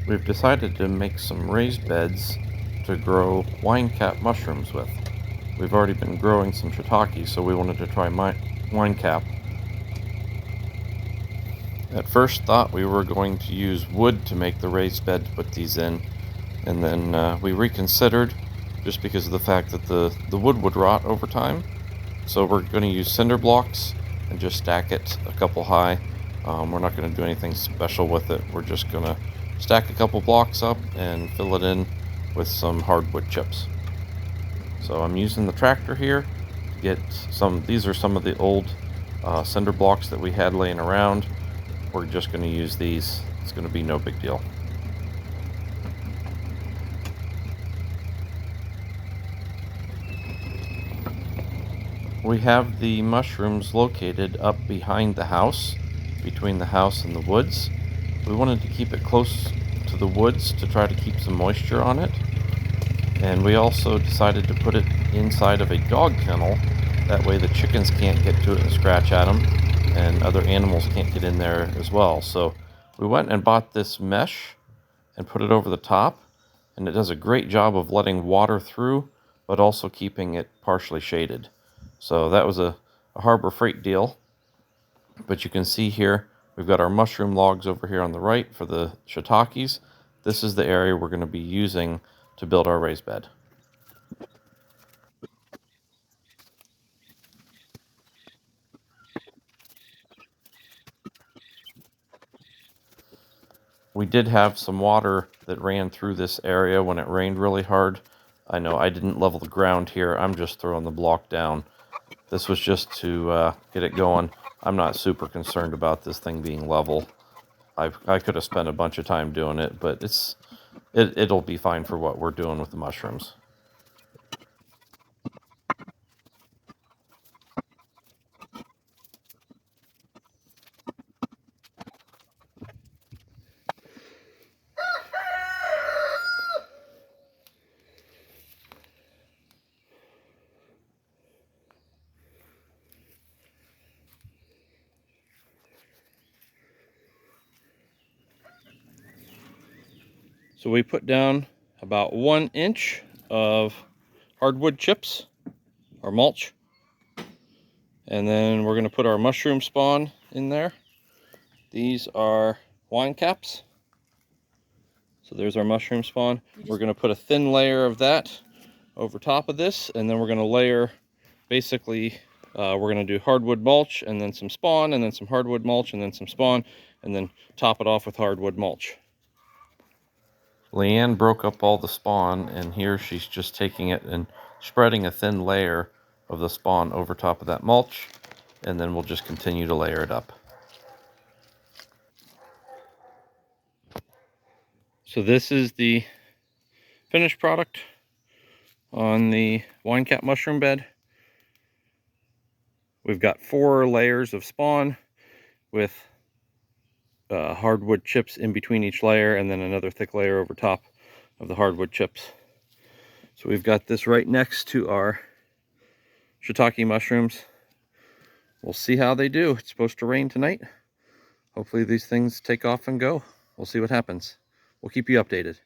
We've decided to make some raised beds to grow winecap mushrooms with. We've already been growing some shiitake, so we wanted to try winecap. At first thought we were going to use wood to make the raised bed to put these in, and then we reconsidered just because of the fact that the wood would rot over time. So we're going to use cinder blocks and just stack it a couple high. We're not going to do anything special with it. We're just going to stack a couple blocks up and fill it in with some hardwood chips. So I'm using the tractor here to get some. These are some of the old cinder blocks that we had laying around. We're just going to use these. It's going to be no big deal. We have the mushrooms located up behind the house, between the house and the woods. We wanted to keep it close to the woods to try to keep some moisture on it. And we also decided to put it inside of a dog kennel. That way the chickens can't get to it and scratch at them, and other animals can't get in there as well. So we went and bought this mesh and put it over the top, and it does a great job of letting water through, but also keeping it partially shaded. So that was a Harbor Freight deal. But you can see here, we've got our mushroom logs over here on the right for the shiitakes. This is the area we're going to be using to build our raised bed. We did have some water that ran through this area when it rained really hard. I know I didn't level the ground here. I'm just throwing the block down. This was just to get it going. I'm not super concerned about this thing being level. I could have spent a bunch of time doing it, but it'll be fine for what we're doing with the mushrooms. So we put down about 1 inch of hardwood chips or mulch. And then we're going to put our mushroom spawn in there. These are wine caps. So there's our mushroom spawn. We're going to put a thin layer of that over top of this, and then we're going to layer basically we're going to do hardwood mulch and then some spawn and then some hardwood mulch and then some spawn and then top it off with hardwood mulch. Leanne broke up all the spawn, and here she's just taking it and spreading a thin layer of the spawn over top of that mulch, and then we'll just continue to layer it up. So this is the finished product on the winecap mushroom bed. We've got 4 layers of spawn with hardwood chips in between each layer, and then another thick layer over top of the hardwood chips. So we've got this right next to our shiitake mushrooms. We'll see how they do. It's supposed to rain tonight. Hopefully these things take off and go. We'll see what happens. We'll keep you updated.